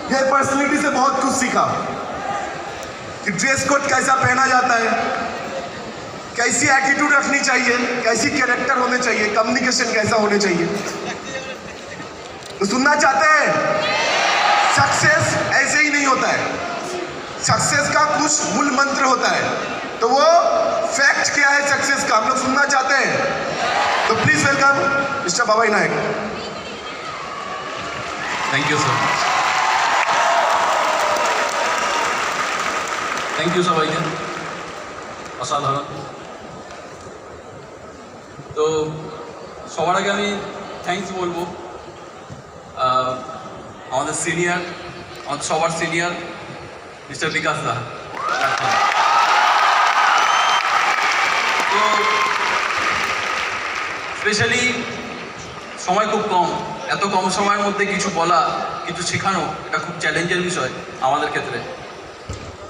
ये पर्सनैलिटी से बहुत कुछ सीखा कि ड्रेस कोड कैसा पहना जाता है, कैसी एटीट्यूड रखनी चाहिए, कैसी कैरेक्टर होने चाहिए, कम्युनिकेशन कैसा होने चाहिए। तो सुनना चाहते हैं? सक्सेस ऐसे ही नहीं होता है, सक्सेस का कुछ मूल मंत्र होता है। तो वो फैक्ट क्या है सक्सेस का, हम लोग सुनना चाहते हैं। तो please welcome mister Babai Nayak. Thank you sir. Thank you সবাইকে, অসাধারণ। তো সবার আগে আমি থ্যাংকস বলবো আমাদের সিনিয়র, আমাদের সবার সিনিয়র মিস্টার বিকাশ দা। তো স্পেশালি সময় খুব কম, এত কম সময়ের মধ্যে কিছু বলা, কিছু শেখানো, এটা খুব চ্যালেঞ্জের বিষয় আমাদের ক্ষেত্রে।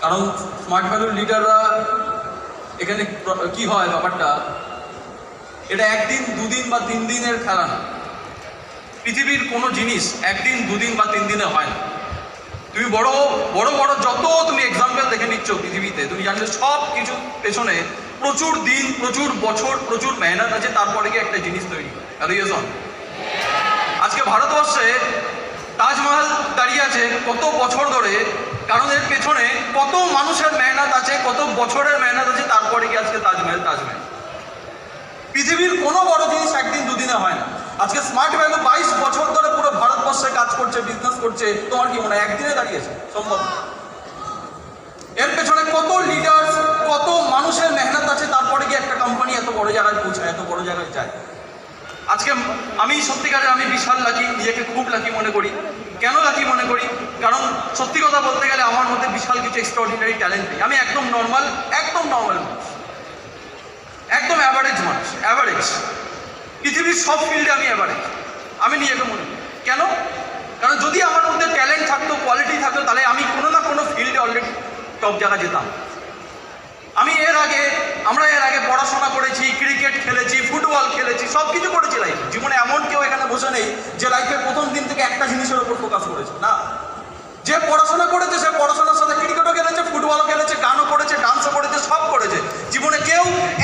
কারণ স্মার্ট ভ্যালুর লিডাররা এখানে কি হয় ব্যাপারটা, এটা একদিন দুদিন বা 3 দিনের খেলা না। পৃথিবীর কোনো জিনিস একদিন দুদিন বা 3 দিনে হয় না। তুমি বড় বড় বড় যত তুমি এক্সাম্পল দেখে নিচ্ছ পৃথিবীতে, তুমি জানলে সব কিছু পেছনে প্রচুর দিন, প্রচুর বছর, প্রচুর মেহনত আছে, তারপরে গিয়ে একটা জিনিস তৈরি হয়। আজকে ভারতবর্ষে তাজমহল দাঁড়িয়ে আছে কত বছর ধরে, কারণ এর পেছনে কত মানুষের মেহনত আছে, কত বছরের মেহনত আছে, তারপরে কি আজকে তাজমহল। পৃথিবীর কোনো বড় জিনিস একদিন দুদিনে হয় না। আজকে স্মার্ট ভ্যালু 22 বছর ধরে পুরো ভারতবর্ষে কাজ করছে, বিজনেস করছে। তোমার কি মনে হয় একদিনে দাঁড়িয়েছে? সম্ভব। এর পেছনে কত লিডার্স, কত মানুষের মেহনত আছে, তারপরে কি একটা কোম্পানি এত বড় জায়গায় পৌঁছায়, এত বড় জায়গায় যায়। আজকে আমি সত্যিকারে আমি বিশাল লাকি, নিজেকে খুব লাকি মনে করি। কেন লাকি মনে করি? কারণ সত্যি কথা বলতে গেলে আমার মধ্যে বিশাল কিছু এক্সট্রাঅর্ডিনারি ট্যালেন্ট নেই। আমি একদম নর্মাল মানুষ, একদম অ্যাভারেজ মানুষ, অ্যাভারেজ। পৃথিবীর সব ফিল্ডে আমি অ্যাভারেজ, আমি নিজেকে মনে করি। কেন? কারণ যদি আমার মধ্যে ট্যালেন্ট থাকতো, কোয়ালিটি থাকতো, তাহলে আমি কোনো না কোনো ফিল্ডে অলরেডি টপ জায়গা যেতাম। আমরা এর আগে পড়াশোনা করেছি, ক্রিকেট খেলেছি, ফুটবল খেলেছি, সব কিছু করেছি লাইফে। জীবনে এমন কেউ এখানে বসে নেই যে লাইফে প্রথম দিন থেকে একটা জিনিসের উপর ফোকাস করেছে না। যে পড়াশোনা করেছে সে পড়াশোনার সাথে ক্রিকেটও খেলেছে, ফুটবলও খেলেছে, গানও করেছে, ডান্সও করেছে, সব করেছে। জীবনে কেউ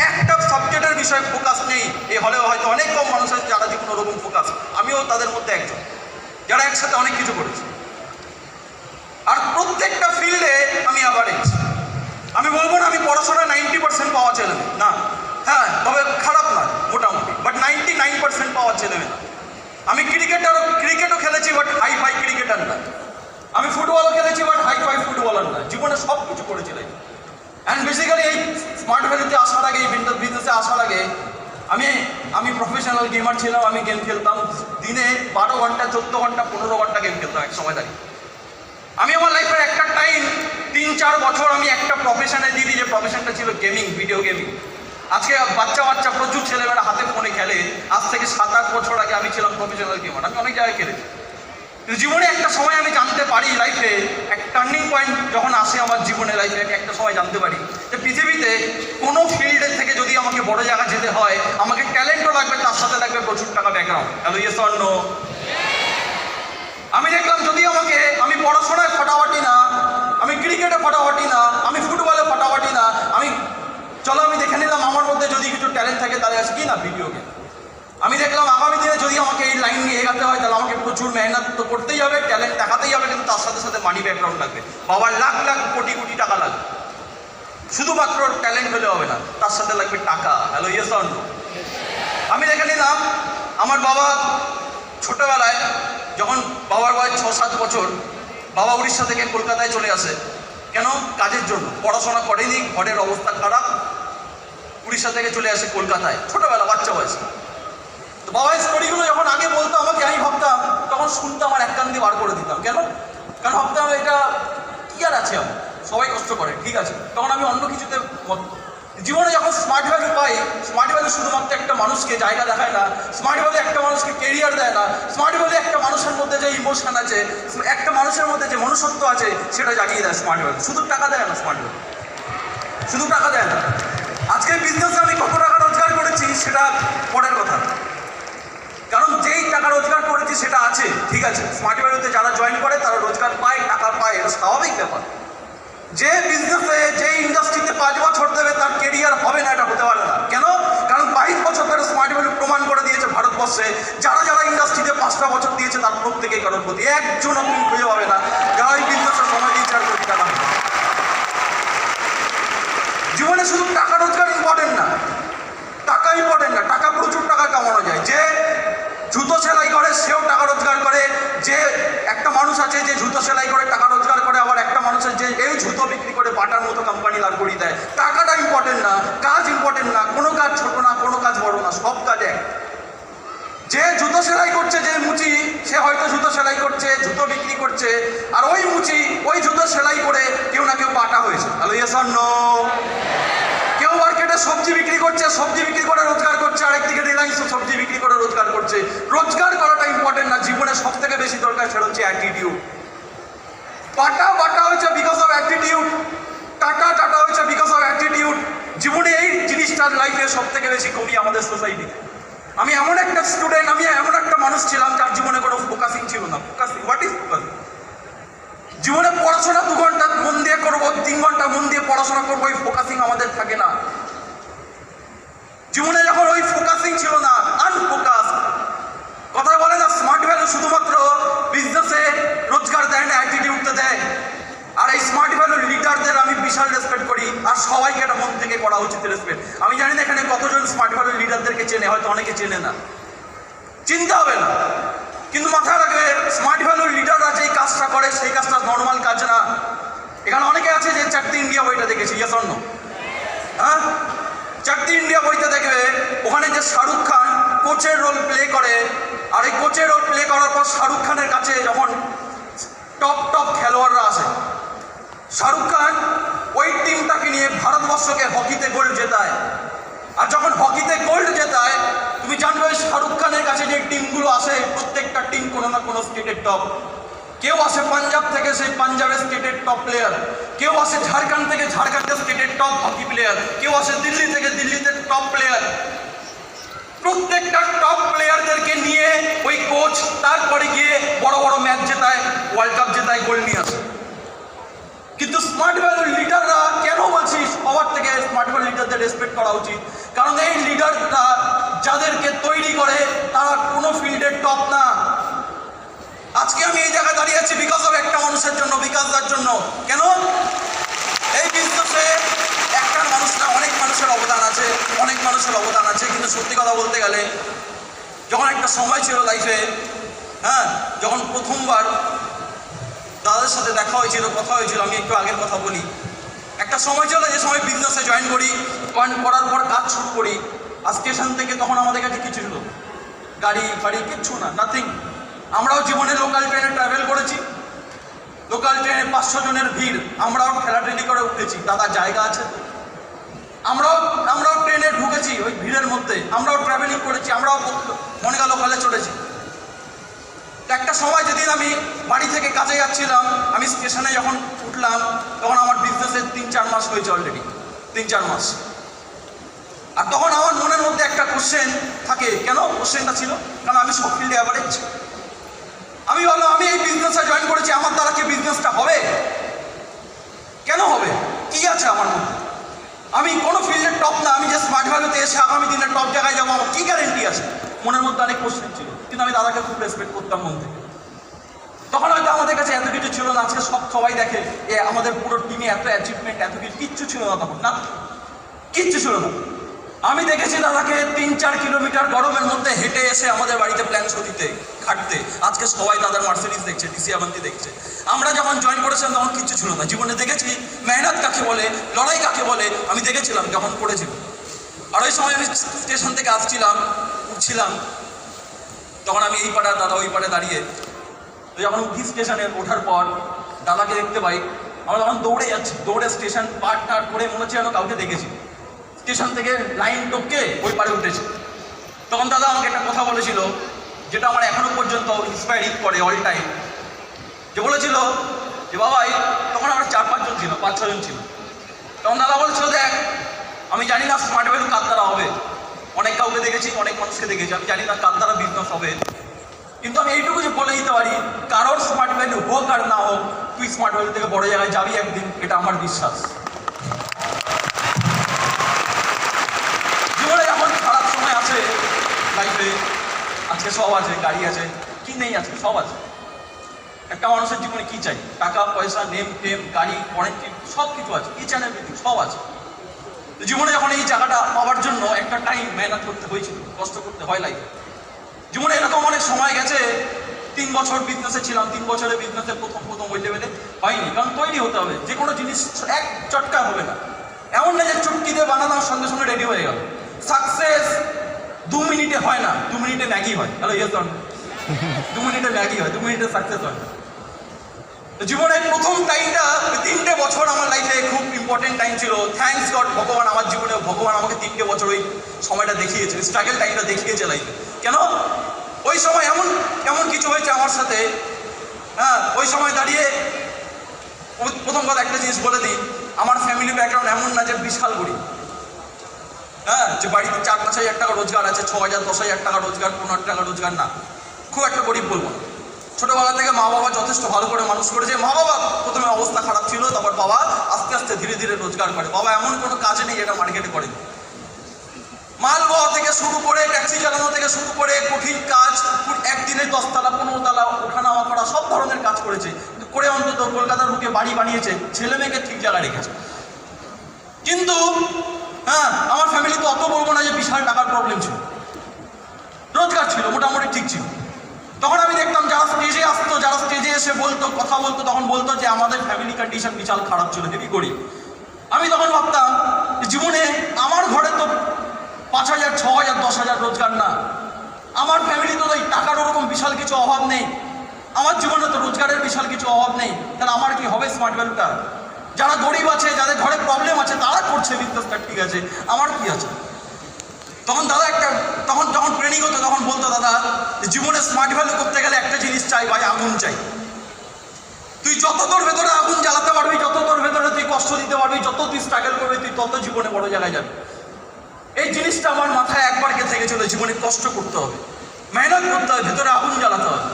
একটা সাবজেক্টের বিষয়ে ফোকাস নেই এই হলেও হয়তো অনেক কম মানুষ আছে যারা জীবনে ওরকম ফোকাস। আমিও তাদের মধ্যে একজন, যারা একসাথে অনেক কিছু করেছে। আর প্রত্যেকটা ফিল্ডে আমি অ্যাভারেজ। আমি বলবো না আমি পড়াশোনায় 90% পাওয়া ছেলে না, হ্যাঁ, তবে খারাপ না মোটামুটি, বাট 99% পাওয়া ছেলে না। আমি ক্রিকেটও খেলেছি, বাট হাই ক্রিকেটার না। আমি ফুটবলও খেলেছি, বাট হাই ফুটবলার না। জীবনে সব কিছু করেছিলাম। অ্যান্ড বেসিক্যালি এই স্মার্ট ভ্যালিতে আসার আগে, এই বিজনেসে আসার আগে আমি প্রফেশনাল গেমার ছিলাম। আমি গেম খেলতাম দিনে 12 ঘন্টা, 14 ঘন্টা, 15 ঘন্টা গেম খেলতাম এক সময় দাঁড়িয়ে। আমি আমার লাইফের একটা টাইম 3-4 বছর আমি একটা প্রফেশনে দিয়ে দিই, যে প্রফেশনটা ছিল গেমিং, ভিডিও গেমিং। আজকে বাচ্চা প্রচুর ছেলেমেয়েরা হাতে ফোনে খেলে। আজ থেকে 7-8 বছর আগে আমি ছিলাম প্রফেশনাল গেমার, আমি অনেক জায়গায় খেলেছি। কিন্তু জীবনে একটা সময় আমি জানতে পারি, লাইফে এক টার্নিং পয়েন্ট যখন আসে আমার জীবনে, লাইফে একটা সময় জানতে পারি যে পৃথিবীতে কোনো ফিল্ডের থেকে যদি আমাকে বড় জায়গা যেতে হয়, আমাকে ট্যালেন্টও লাগবে, তার সাথে লাগবে প্রচুর টাকা background. Hello, yes or no? আমি দেখলাম যদি আমি পড়াশোনায় ফাটাফাটি না, আমি ক্রিকেটে ফাটাফাটি না, আমি ফুটবলে ফাটাফাটি না, আমি দেখে নিলাম আমার মধ্যে যদি কিছু ট্যালেন্ট থাকে তাহলে আছে কি না ভিডিও গেম। আমি দেখলাম আগামী দিনে যদি আমাকে এই লাইন নিয়ে এগাতে হয় তাহলে আমাকে প্রচুর মেহনত তো করতেই হবে, ট্যালেন্ট দেখাতেই হবে, কিন্তু তার সাথে সাথে মানি ব্যাকগ্রাউন্ড লাগবে। বাবার লাখ কোটি টাকা লাগবে। শুধুমাত্র ট্যালেন্ট হলে হবে না, তার সাথে লাগবে টাকা। Hello, yes or no? আমি দেখে নিলাম আমার বাবা ছোটবেলায়, যখন বাবার বয়স 6-7 বছর, বাবা উড়িষ্যা থেকে কলকাতায় চলে আসে। কেন? কাজের জন্য। পড়াশোনা করেনি, ঘরের অবস্থা খারাপ, উড়িষ্যা থেকে চলে আসে কলকাতায় ছোটবেলা, বাচ্চা বয়সে। তো বাবার স্টোরিগুলো যখন আগে বলতো আমাকে, আমি ভাবতাম, তখন শুনতে আমার এক কান দিয়ে বার করে দিতাম। কেন? কারণ ভাবতাম এটা কি আর আছে, আমার সবাই কষ্ট করে, ঠিক আছে। তখন আমি অন্য কিছুতে জীবনে যখন স্মার্ট ভ্যালু পাই, স্মার্ট ভ্যালু শুধুমাত্র একটা মানুষকে জায়গা দেখায় না, স্মার্ট ভ্যালু একটা মানুষকে কেরিয়ার দেয় না, স্মার্ট ভ্যালু একটা মানুষের মধ্যে যে ইমোশন আছে, একটা মানুষের মধ্যে যে মনুষ্যত্ব আছে, সেটা জাগিয়ে দেয় স্মার্ট ভ্যালু। শুধু টাকা দেয় না স্মার্ট ভ্যালু, শুধু টাকা দেয় না। আজকে বিজনেসে আমি কত টাকা রোজগার করেছি সেটা পরের কথা, কারণ যেই টাকা রোজগার করেছি সেটা আছে, ঠিক আছে। স্মার্ট ভ্যালুতে যারা জয়েন করে তারা রোজগার পায়, যে বিজনেসে, যে ইন্ডাস্ট্রিতে 5 বছর দেবে তার কেরিয়ার হবে না, এটা হতে পারে না। কেন? কারণ 22 বছর ধরে স্মার্ট ভ্যালু প্রমাণ করে দিয়েছে ভারতবর্ষে, যারা যারা ইন্ডাস্ট্রিতে 5টা বছর দিয়েছে তার প্রত্যেকেই করোড়পতি। একজনও তুমি খুঁজে পাবে না যারা এই বিজনেসের সময় দিয়েছে আর কোটি টাকা। জীবনে শুধু টাকা রোজগার ইম্পর্টেন্ট না, টাকা ইম্পর্টেন্ট না, টাকা প্রচুর টাকা কামানো যায়। যে জুতো সেলাই করে সেও টাকা রোজগার করে, যে একটা মানুষ আছে যে জুতো সেলাই করে টাকা রোজগার করে, আবার একটা মানুষ আছে যে এই জুতো বিক্রি করে বাটার মতো কোম্পানি দাঁড় করিয়ে দেয়। টাকাটা ইম্পর্টেন্ট না, কাজ ইম্পর্টেন্ট না, কোনো কাজ ছোট না, কোনো কাজ বড় না, সব কাজ এক। যে জুতো সেলাই করছে, যে মুচি, সে হয়তো জুতো সেলাই করছে, জুতো বিক্রি করছে, আর ওই মুচি ওই জুতো সেলাই করে কেউ না কেউ বাটা হয়েছে। Hello, yes or no? কেউ মার্কেটে সবজি বিক্রি করছে, সবজি বিক্রি করে রোজগার করছে, আরেকদিকে রিলায়েন্স সবজি বিক্রি করে রোজগার করছে। রোজগার করাটা ইম্পর্টেন্ট না, জীবনে সব থেকে বেশি দরকার সেটা হচ্ছে অ্যাটিটিউড। বাটা হয়েছে বিকজ অফ অ্যাটিটিউড, টাটা হয়েছে বিকজ অফ অ্যাটিটিউড। জীবনে এই জিনিসটার লাইফে সব থেকে বেশি কমি আমাদের সোসাইটিতে। আমি এমন একটা স্টুডেন্ট, আমি এমন একটা মানুষ ছিলাম যার জীবনে কোনো ফোকাসিং ছিল না। Focusing, what is focusing? জীবনে পড়াশোনা 2 ঘন্টা মন দিয়ে করবো, 3 ঘন্টা মন দিয়ে পড়াশোনা করবো, ওই ফোকাসিং আমাদের থাকে না। জীবনে যখন ওই ফোকাসিং ছিল না, আনফোকাস। কথা বলে না, স্মার্ট ভ্যালু শুধুমাত্র বিজনেসে রোজগার দেয় না, অ্যাটিটিউডতে দেয়। আর এই স্মার্ট ভ্যালু লিডারদের আমি বিশাল রেসপেক্ট করি, আর সবাইকে এটা মন থেকে করা উচিত রেসপেক্ট। আমি জানি না এখানে কতজন স্মার্ট ভ্যালু লিডারদেরকে চেনে, হয়তো অনেকে চেনে না, চিনতে হবে না। কিন্তু মাথায় রাখবে, স্মার্ট ভ্যালু লিডাররা যেই কাজটা করে সেই কাজটা নর্মাল কাজ না। এখানে অনেকে আছে যে চাকতি ইন্ডিয়া বইটা দেখেছি, ইয়েস অর নো? হ্যাঁ, চাকতি ইন্ডিয়া বইতে দেখবে ওখানে যে শাহরুখ খান কোচের রোল প্লে করে, আর এই কোচের রোল প্লে করার পর শাহরুখ খানের কাছে যখন টপ খেলোয়াড়রা আসে, শাহরুখ খান ওই টিমটাকে নিয়ে ভারতবর্ষকে হকিতে গোল্ড জেতায়। আর যখন হকিতে গোল্ড জেতায়, তুমি জানবে ওই শাহরুখ খানের কাছে যে টিমগুলো আসে, প্রত্যেকটা টিম কোনো না কোনো স্টেটের টপ। কেউ আসে পাঞ্জাব থেকে, সেই পাঞ্জাবের স্টেটের টপ প্লেয়ার। কেউ আসে ঝাড়খণ্ড থেকে, ঝাড়খণ্ডের স্টেটের টপ হকি প্লেয়ার। কেউ আসে দিল্লি থেকে, দিল্লিতে টপ প্লেয়ার। প্রত্যেকটা টপ প্লেয়ারদেরকে নিয়ে ওই কোচ তারপরে গিয়ে বড় বড় ম্যাচ জেতায়, ওয়ার্ল্ড কাপ জেতায়, গোল্ড নিয়ে আসে। কিন্তু স্মার্ট ভ্যালু লিডাররা, কেন বলছি সবার থেকে স্মার্ট ভ্যালু লিডারদের রেসপেক্ট করা উচিত? কারণ এই লিডাররা যাদেরকে তৈরি করে তারা কোনো ফিল্ডের টপ না। আজকে আমি এই জায়গায় দাঁড়িয়ে আছি বিকজ অফ একটা মানুষের জন্য, বিকাশদার জন্য। কেন? এই বিজনেসে একটা মানুষ না, অনেক মানুষের অবদান আছে, অনেক মানুষের অবদান আছে। কিন্তু সত্যি কথা বলতে গেলে, যখন একটা সময় ছিল লাইফে, হ্যাঁ, যখন প্রথমবার দাদাদের সাথে দেখা হয়েছিল, কথা হয়েছিল, আমি একটু আগের কথা বলি। একটা সময় ছিল যে সময় বিজনেসে জয়েন করি, করার পর কাজ শুরু করি। আর স্টেশন থেকে তখন আমাদের কাছে কিছু ছিল, গাড়ি ফাড়ি কিচ্ছু না, নাথিং। আমরাও জীবনে লোকাল ট্রেনে ট্রাভেল করেছি, লোকাল ট্রেনে 500 জনের ভিড়, আমরাও ঠেলাঠেলি করে উঠেছি। দাদা জায়গা আছে তো? আমরাও ট্রেনে ঢুকেছি ওই ভিড়ের মধ্যে, আমরাও ট্রাভেলিং করেছি, আমরাও মনগা লোকালে চলেছি। একটা সময় যেদিন আমি বাড়ি থেকে কাজে যাচ্ছিলাম, আমি স্টেশনে যখন উঠলাম, তখন আমার বিজনেসের 3-4 মাস হয়েছে অলরেডি, 3-4 মাস। আর তখন আমার মনের মধ্যে একটা কোশ্চেন থাকে। কেন কোশ্চেনটা ছিল? কারণ আমি সব ফিল্ডে অ্যাভারেজ। আমি বললাম, আমি এই বিজনেসে জয়েন করেছি, আমার দ্বারা কি বিজনেসটা হবে? কেন হবে? কি আছে আমার মধ্যে? আমি কোনো ফিল্ডের টপ না, আমি যে স্মার্ট ভ্যালুতে এসে আগামী দিনের টপ জায়গায় যাবো, আমার কী গ্যারেন্টি আছে? মনের মধ্যে অনেক কোশ্চেন ছিল, কিন্তু আমি দাদাকে খুব রেসপেক্ট করতাম মন থেকে। তখন হয়তো আমাদের কাছে এত কিছু ছিল না। আজকে সবাই দেখে আমাদের পুরো টিমে এত অ্যাচিভমেন্ট, এত কিছু, কিচ্ছু ছিল না তখন, না কিচ্ছু ছিল না। আমি দেখেছি দাদাকে 3-4 কিলোমিটার গরমের মধ্যে হেঁটে এসে আমাদের বাড়িতে প্ল্যান শো দিতে, খাটতে। আজকে সবাই দাদার মার্সিডিজ দেখছে, ডিসি আভান্তি দেখছে। আমরা যখন জয়েন করেছিলাম তখন কিচ্ছু ছিল না। জীবনে দেখেছি মেহনত কাকে বলে, লড়াই কাকে বলে, আমি দেখেছিলাম যখন করেছিলাম। আর ওই সময় আমি স্টেশন থেকে আসছিলাম, উঠছিলাম, তখন আমি এই পাড়ে, দাদা ওই পাড়ে দাঁড়িয়ে। তো যখন উঠি স্টেশনে, ওঠার পর দাদাকে দেখতে পাই, আমরা তখন দৌড়ে যাচ্ছি, দৌড়ে স্টেশন পার টার করে মনে হচ্ছে যেন কাউকে দেখেছি। স্টেশন থেকে লাইন টপকে ওই পারে উঠেছে। তখন দাদা আমাকে একটা কথা বলেছিল, যেটা আমার এখনো পর্যন্ত ইন্সপায়ারিং করে অল টাইম। যে বলেছিল যে বাবাই, তখন আমরা 4-5 জন ছিল, 5-6 জন ছিল। তখন দাদা বলেছিল, দেখ আমি জানি না স্মার্ট ভ্যালু কার দ্বারা হবে। অনেক কাউকে দেখেছি, অনেক মানুষকে দেখেছি, আমি জানি না কার দ্বারা বিজনেস হবে। কিন্তু আমি এইটুকু যে বলে দিতে পারি, কারোর স্মার্ট ভ্যালু হোক আর না হোক, তুই স্মার্ট ভ্যালু থেকে বড় জায়গায় যাবি একদিন, এটা আমার বিশ্বাস। জীবনে এখন খারাপ সময় আছে লাইফে, আজকে সব আছে, গাড়ি আছে, কি নেই আজকে সব আছে। একটা মানুষের জীবনে কি চাই? টাকা পয়সা, নেম ফেম, গাড়ি, ওয়ারেন্টি, সব কিছু আছে, ইচ অ্যান্ড এভরিথিং সব আছে। তো জীবনে যখন এই জায়গাটা পাওয়ার জন্য একটা টাইম মেহনত করতে হয়েছিল, কষ্ট করতে হয় লাইফে। জীবনে এরকম অনেক সময় গেছে, 3 বছর বিজনেসে ছিলাম, 3 বছরের বিজনেসে প্রথম ওই লেভেলে হয়নি, কারণ তৈরি হতে হবে। যে কোনো জিনিস এক চটকা হবে না, এমন না যে চুটকি দিয়ে বানানোর সঙ্গে সঙ্গে রেডি হয়ে গেল। সাকসেস 2 মিনিটে হয় না, 2 মিনিটে ম্যাগি হয়। হ্যালো ইয়েস অন 2 মিনিটে ম্যাগি হয়, 2 মিনিটে সাকসেস হয়। তো জীবনের প্রথম টাইমটা 3টে বছর আমার লাইফে খুব ইম্পর্টেন্ট টাইম ছিল। থ্যাঙ্কস গড, ভগবান আমার জীবনে, ভগবান আমাকে 3টে বছর ওই সময়টা দেখিয়েছে, স্ট্রাগল টাইমটা দেখিয়েছে লাইফে। কেন? ওই সময় এমন কিছু হয়েছে আমার সাথে। হ্যাঁ, ওই সময় দাঁড়িয়ে প্রথম কথা একটা জিনিস বলে দিই, আমার ফ্যামিলি ব্যাকগ্রাউন্ড এমন না যে বিশাল গরিব। হ্যাঁ, যে বাড়িতে 4-5 হাজার টাকা রোজগার আছে, 6 হাজার 10 হাজার টাকা রোজগার, 15 টাকা রোজগার না, খুব একটা গরিব বলবো না। ছোটবেলা থেকে মা বাবা যথেষ্ট ভালো করে মানুষ করেছে। মা বাবা প্রথমে অবস্থা খারাপ ছিল, তারপর বাবা আস্তে আস্তে ধীরে ধীরে রোজগার করে। বাবা এমন কোনো কাজ নেই যেটা মার্কেটে করেনি। মাল বওয়া থেকে শুরু করে, ট্যাক্সি চালানো থেকে শুরু করে, কঠিন কাজ, একদিনে 10 তলা 15 তলা ওঠানামা করা, সব ধরনের কাজ করেছে। কিন্তু করে অন্তত কলকাতার বুকে বাড়ি বানিয়েছে, ছেলে মেয়েকে ঠিক জায়গায় রেখেছে। কিন্তু হ্যাঁ, আমার ফ্যামিলি তো অত বলবো না যে বিশাল টাকার প্রবলেম ছিল, রোজগার ছিল, মোটামুটি ঠিক ছিল। তখন আমি দেখতাম যারা স্টেজে আসতো, যারা স্টেজে এসে বলতো, কথা বলতো, তখন বলতো যে আমাদের ফ্যামিলি কন্ডিশন বিশাল খারাপ ছিল, হেভি গরিব। আমি তখন ভাবতাম জীবনে আমার ঘরে তো 5 হাজার 6 হাজার 10 হাজার রোজগার না, আমার ফ্যামিলি তো এই টাকার ওরকম বিশাল কিছু অভাব নেই, আমার জীবনে তো রোজগারের বিশাল কিছু অভাব নেই, তাহলে আমার কি হবে স্মার্ট ভ্যালুটা? যারা গরিব আছে, যাদের ঘরে প্রবলেম আছে, তারা করছে বিজনেসটা, ঠিক আছে, আমার কি আছে? তখন দাদা যখন ট্রেনিং হতো তখন বলতো দাদা, জীবনে স্মার্ট ভ্যালু করতে গেলে একটা জিনিস চাই ভাই, আগুন চাই। তুই যত তোর ভেতরে আগুন জ্বালাতে পারবি, যত তোর ভেতরে তুই কষ্ট দিতে পারবি, যত তুই স্ট্রাগল করবি, তুই তত জীবনে বড় জায়গায় যাবি। এই জিনিসটা আমার মাথায় একবার গেঁথে গেছিল, জীবনে কষ্ট করতে হবে, মেহনত করতে হবে, ভেতরে আগুন জ্বালাতে হবে।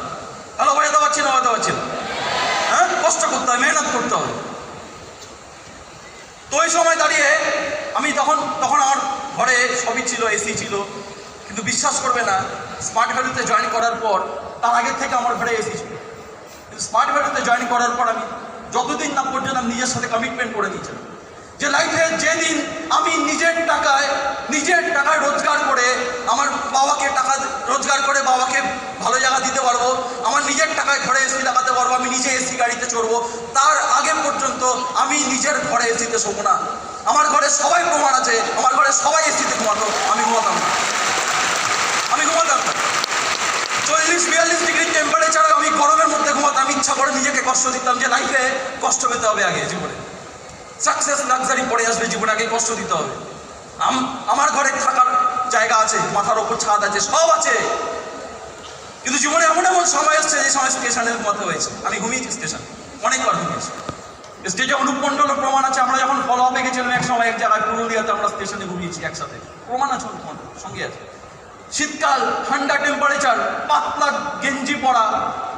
হ্যালো, বাজাতে পারছি না, বাজাতে পারছি না? হ্যাঁ, কষ্ট করতে হবে, মেহনত করতে হবে। তো ওই সময় দাঁড়িয়ে আমি তখন আমার ঘরে সবই ছিল, এসি ছিল, কিন্তু বিশ্বাস করবে না, স্মার্ট ভ্যালুতে জয়েন করার পর, তার আগের থেকে আমার ঘরে এসি ছিল, কিন্তু স্মার্ট ভ্যালুতে জয়েন করার পর আমি যতদিন না পর্যন্ত আমি নিজের সাথে কমিটমেন্ট করে দিয়েছিলাম যে লাইফে যেদিন আমি নিজের টাকায় রোজগার করে আমার বাবাকে টাকা রোজগার করে বাবাকে ভালো জায়গা দিতে পারবো, আমার নিজের টাকায় ঘরে এসি লাগাতে পারবো, আমি নিজে এসি গাড়িতে চড়বো, তার আগে পর্যন্ত আমি নিজের ঘরে এসিতে শোবো না। আমার ঘরে সবাই প্রমাণ আছে, আমার ঘরে সবাই এসিতে ঘুমাতো, আমি ঘুমাতাম না। 40-42 ডিগ্রি টেম্পারেচারে আমি গরমের মধ্যে ঘুমাতাম, ইচ্ছা করে নিজেকে কষ্ট দিতাম যে লাইফে কষ্ট পেতে হবে আগে, জীবনে সাকসেস লাক্সারি পরে আসবে, জীবনে আগে কষ্ট দিতে হবে। আমার ঘরে থাকার জায়গা আছে, মাথার ওপর ছাদ আছে, সব আছে, কিন্তু জীবনে এমন সময় এসছে যে সময় স্টেশনে ঘুমাতে হয়েছে। আমি ঘুমিয়েছি স্টেশন, অনেকবার ঘুমিয়েছি। স্টেজে অনুপ মণ্ডল প্রমাণ আছে, আমরা যখন ফলো আপে গেছিলাম এক সময় এক জায়গায় পুরুলিয়াতে, আমরা স্টেশনে ঘুমিয়েছি একসাথে, প্রমাণ আছে, অনুপ মণ্ডল সঙ্গে আছে। শীতকাল, ঠান্ডা টেম্পারেচার, পাতলা গেঞ্জি পরা,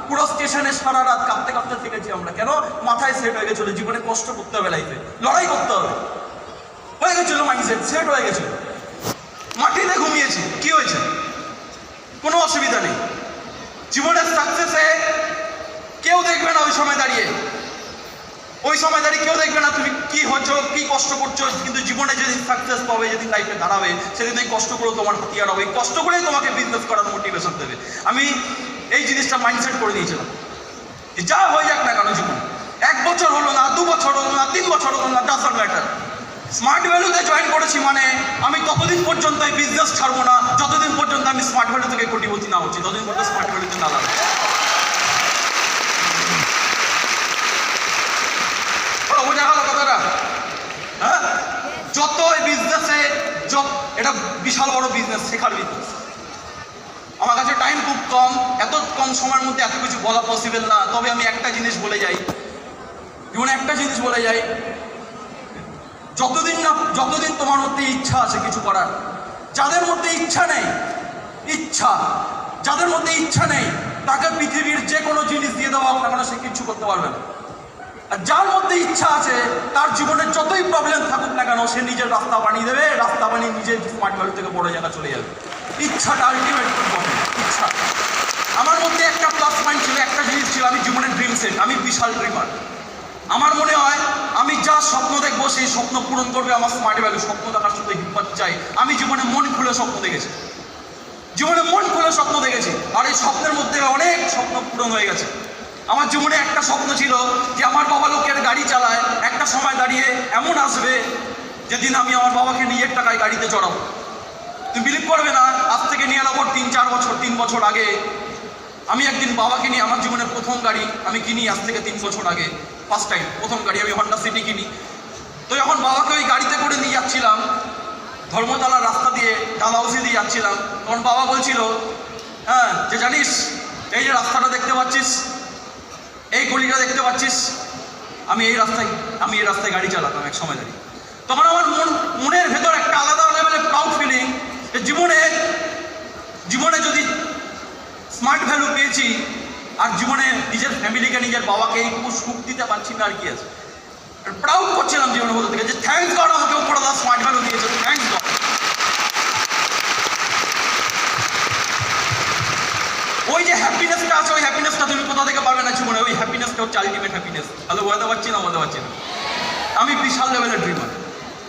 পুরো স্টেশনে সারা রাত কাঁপতে কাঁপতে থেকেছি আমরা। কেন? মাথায় সেট হয়ে গেছিল জীবনে কষ্ট করতে হবে, লাইফে লড়াই করতে হবে, হয়ে গেছিল মাইন্ডসেট, সেট হয়ে গেছিল। মাটিতে ঘুমিয়েছি, কি হয়েছে? কোনো অসুবিধা নেই। জীবনের সাকসেসে কেউ দেখবে না ওই সময় দাঁড়িয়ে কেউ দেখবে না তুমি কি হচ্ছো, কি কষ্ট করছো, কিন্তু জীবনে যেদিন সাকসেস পাবে, যেদিন লাইফে দাঁড়াবে, সেদিন এই কষ্ট করেও তোমার হাতিয়ার হবে, কষ্ট করেই তোমাকে বিজনেস করার মোটিভেশন দেবে। আমি এই জিনিসটা মাইন্ডসেট করে দিয়েছিলাম, যা হয়ে যাক না কেন জীবন, 1 বছর হলো না, 2 বছর হলো না, 3 বছর হলো না, ডাজন্ট ম্যাটার। স্মার্ট ভ্যালুতে জয়েন করেছি মানে আমি ততদিন পর্যন্ত এই বিজনেস ছাড়বো না, যতদিন পর্যন্ত আমি স্মার্ট ভ্যালু থেকে কোটিপতি না হচ্ছি, ততদিন পর্যন্ত স্মার্ট ভ্যালুতে না লাগবে। বোঝা গেল কথাটা? হ্যাঁ, যত এই বিজনেসে, এটা বিশাল বড় বিজনেস, শেখার বিজনেস। আমার কাছে টাইম খুব কম, এত কম সময়ের মধ্যে এত কিছু বলা পসিবল না, তবে আমি একটা জিনিস বলে যাই, যতদিন তোমার মধ্যে ইচ্ছা আছে কিছু করার, যাদের মধ্যে ইচ্ছা নেই তাকে পৃথিবীর যে কোনো জিনিস দিয়ে দেওয়া হোক না কেন, সে কিচ্ছু করতে পারবে না। আর যার মধ্যে ইচ্ছা আছে তার জীবনের যতই প্রবলেম থাকুক না কেন সে নিজের রাস্তা বানিয়ে দেবে, রাস্তা বানিয়ে নিজের স্মার্ট ভ্যালু থেকে বড় জায়গা চলে যাবে। ইচ্ছাটা আলটিমেট ইম্পর্টেন্ট। ইচ্ছা আমার মধ্যে একটা প্লাস পয়েন্ট ছিল, একটা জিনিস ছিল, আমি জীবনের ড্রিম সেট, আমি বিশাল ড্রিমার। আমার মনে হয় আমি যা স্বপ্ন দেখবো সেই স্বপ্ন পূরণ করবে আমার স্মার্ট ভ্যালু। স্বপ্ন দেখার শুধু হিম্মত চাই। আমি জীবনে মন খুলে স্বপ্ন দেখেছি, জীবনে মন খুলে স্বপ্ন দেখেছি, আর এই স্বপ্নের মধ্যে অনেক স্বপ্ন পূরণ হয়ে গেছে। আমার জীবনে একটা স্বপ্ন ছিল যে আমার বাবা লোকের গাড়ি চালায়, একটা সময় দাঁড়িয়ে এমন আসবে যেদিন আমি আমার বাবাকে নিজের টাকায় গাড়িতে চড়াবো। তুমি বিলিভ করবে না, আজ থেকে নিয়ে এলাম 3 বছর আগে আমি একদিন বাবাকে নিয়ে আমার জীবনের প্রথম গাড়ি আমি কিনি। আজ থেকে 3 বছর আগে ফার্স্ট টাইম প্রথম গাড়ি আমি হন্ডা সিটি কিনি। তো যখন বাবাকে ওই গাড়িতে করে নিয়ে যাচ্ছিলাম, ধর্মতলার রাস্তা দিয়ে ডালহাউসি দিয়ে যাচ্ছিলাম, তখন বাবা বলছিল, হ্যাঁ যে জানিস এই যে রাস্তাটা দেখতে পাচ্ছিস, এই গলিটা দেখতে পাচ্ছিস, আমি এই রাস্তায় গাড়ি চালাতাম এক সময় দাঁড়িয়ে। তখন আমার মনের ভেতর একটা আলাদা লেভেলের প্রাউড ফিলিং যে জীবনে যদি স্মার্ট ভ্যালু পেয়েছি আর জীবনে নিজের ফ্যামিলিকে, নিজের বাবাকে এইটুকু সুখ দিতে পারছি না, আর কি আছে। প্রাউড করছিলাম জীবনের মধ্যে থেকে যে থ্যাঙ্কস গড আমাকে উপরওয়ালা স্মার্ট ভ্যালু দিয়েছে, থ্যাঙ্কস গড। ওই যে হ্যাপিনেসটা আছে, ওই হ্যাপিনেসটা তুমি কোথা থেকে পাবে না জীবনে। ওই হ্যাপিনেসটা হচ্ছে আলটিমেট হ্যাপিনেস। তাহলে বোঝাতে পারছি না? আমি বিশাল লেভেলের ড্রিমার।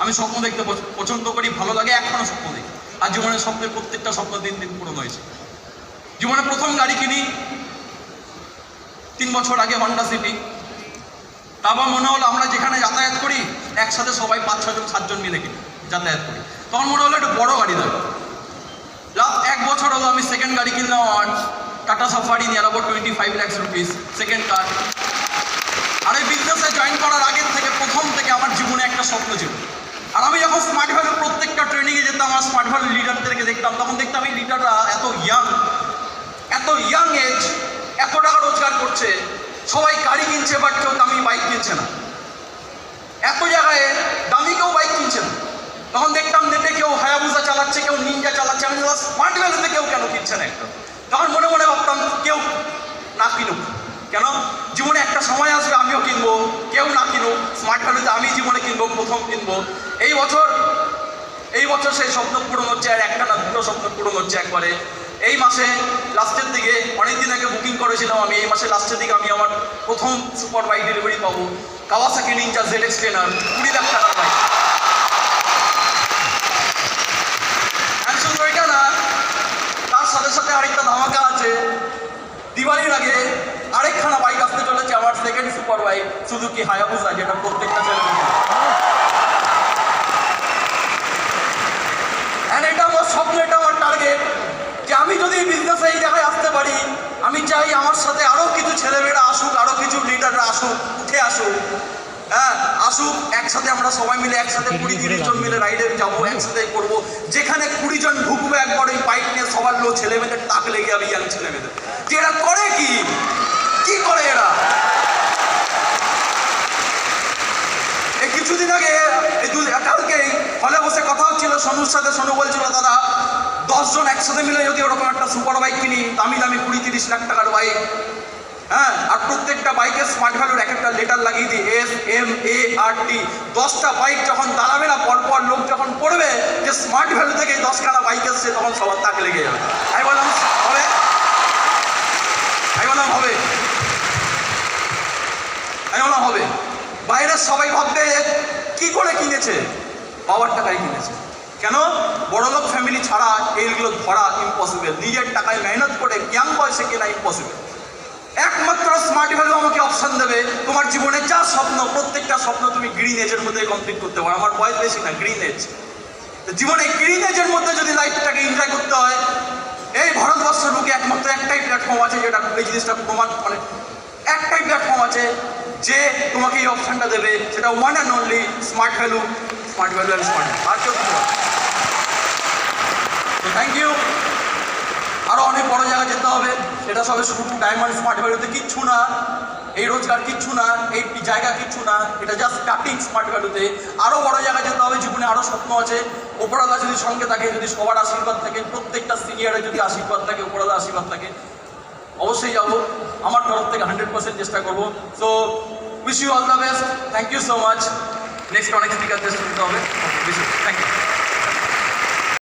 আমি স্বপ্ন দেখতে পছন্দ করি, ভালো লাগে, এখনো স্বপ্ন দেখি। আর জীবনের স্বপ্নের প্রত্যেকটা স্বপ্ন দিন দিন পূরণ হয়েছে। জীবনে প্রথম গাড়ি কিনি 3 বছর আগে, হন্ডা সিটি। তারপর মনে হলো আমরা যেখানে যাতায়াত করি একসাথে সবাই 5-6 জন 7 জন মিলে কিনি যাতায়াত করি। তখন মনে হলো একটু বড় গাড়ি দেবে। লাস্ট 1 বছর হলো আমি সেকেন্ড গাড়ি কিনলাম, আমার Tata Safari, near about 25 lakh rupees second car. আর এই বিজনেসে জয়েন করার আগের থেকে প্রথম থেকে আমার জীবনে একটা স্বপ্ন ছিল। আর আমি যখন স্মার্ট ভ্যালু প্রত্যেকটা ট্রেনিংয়ে যেতাম, আমার স্মার্ট ভ্যালু লিডারদেরকে দেখতাম, তখন দেখতাম এই লিডাররা এত ইয়াং এজ, এত টাকা রোজগার করছে, সবাই গাড়ি কিনছে বাট কেউ দামি বাইক কিনছে না, এত জায়গায় দামি কেউ বাইক কিনছে না। তখন দেখতাম নেটে কেউ হায়াবুসা চালাচ্ছে, কেউ নিনজা চালাচ্ছে, আমি স্মার্ট ভ্যালুতে কেউ কেন কিনছে না একটা। তখন মনে মনে ভাবতাম কেউ না কিনুক কেন, জীবনে একটা সময় আসবে আমিও কিনবো, কেউ না কিনুক, স্মার্ট ভ্যালুতে আমি জীবনে কিনবো, প্রথম কিনবো। এই বছর সেই স্বপ্ন পূরণ হচ্ছে, আর একটা না দুটো স্বপ্ন পূরণ হচ্ছে একবারে। এই মাসে লাস্টের দিকে, অনেকদিন আগে বুকিং করেছিলাম আমি, এই মাসে লাস্টের দিকে আমি আমার প্রথম সুপার বাইক ডেলিভারি পাবো। কাওয়াসাকি নিনজা ZX টেনার, 20 লাখ টাকার বাইক। শুধু ওইটা না, তার সাথে সাথে আরেকটা ধামাকা আছে। দিওয়ালির আগে আরেকখানা বাইক আসতে চলেছে, আমার second super bike Suzuki Hayabusa, যেটা প্রত্যেকটা ছেলে। এটা আমার স্বপ্ন, এটা আমার টার্গেট যে আমি যদি বিজনেসে এই জায়গায় আসতে পারি, আমি চাই আমার সাথে আরও কিছু ছেলেমেয়েরা আসুক, আরও কিছু লিডাররা আসুক, উঠে আসুক, হ্যাঁ আসুক। একসাথে আমরা সবাই মিলে একসাথে 20-30 জন মিলে রাইডে যাবো, একসাথে করবো। যেখানে 20 জন ঢুকবে একবার ওই বাইক নিয়ে, সবার লোক ছেলেমেয়েদের তাক লেগে যাবে, ইয়াং ছেলেমেয়েদের যে এরা করে কি করে এরা। এই কিছুদিন আগে কালকেই হলে বসে কথা হচ্ছিল সনুর সাথে, সনু বলছিল দাদা 10 জন একসাথে মিলে যদি ওরকম একটা সুপার বাইক কিনি, দামি 20-30 লাখ টাকার বাইক, হ্যাঁ, আর প্রত্যেকটা বাইকের স্মার্ট ভ্যালুর এক একটা লেটার লাগিয়ে দিই, SMART, 10টা বাইক যখন দাঁড়াবে না, পরপর লোক যখন পড়বে যে স্মার্ট ভ্যালু থেকে 10খানা বাইক এসছে, তখন সবার তাক লেগে যাবে। আমি বললাম হবে। বাইরের সবাই ভাববে কি করে কিনেছে, বাবার টাকায় কিনেছে। কেন? বড়লোক ফ্যামিলি ছাড়া এইগুলো ধরা ইম্পসিবল। নিজের টাকায় মেহনত করে ইয়াং বয়সে কেনা ইম্পসিবল। একমাত্র স্মার্ট ভ্যালু আমাকে অপশন দেবে তোমার জীবনে যা স্বপ্ন, প্রত্যেকটা স্বপ্ন তুমি গ্রিন এজের মধ্যে কমপ্লিট করতে পারো। আমার বয়স বেশি না, গ্রিন এজ। জীবনে গ্রিন এজের মধ্যে যদি লাইফটাকে এনজয় করতে হয়, এই ভারতবর্ষের বুকে একমাত্র একটাই প্ল্যাটফর্ম আছে যেটা এই জিনিসটা প্রমাণ, মানে একটাই প্ল্যাটফর্ম আছে যে তোমাকে এই অপশনটা দেবে, সেটা one and only smart value and smart. আর কেউ কিছু না। তো থ্যাংক ইউ। আরও অনেক বড় জায়গায় যেতে হবে, এটা সবে শুধু ডায়মন্ড স্মার্ট ভ্যালুতে কিচ্ছু না, এই রোজগার কিচ্ছু না, এই জায়গা কিচ্ছু না, এটা জাস্ট স্টার্টিং স্মার্ট ভ্যালুতে। আরও বড় জায়গায় যেতে হবে, জীবনে আরও স্বপ্ন আছে। ওপরওয়ালা যদি সঙ্গে থাকে, যদি সবার আশীর্বাদ থাকে, প্রত্যেকটা সিনিয়রের যদি আশীর্বাদ থাকে, ওপরওয়ালা আশীর্বাদ থাকে, অবশ্যই যাবো। আমার তরফ থেকে 100% চেষ্টা করবো। So wish you all the best, thank you so much. Next অনেক স্পিকারদের শুনতে হবে, উইশ ইউ, থ্যাংক ইউ।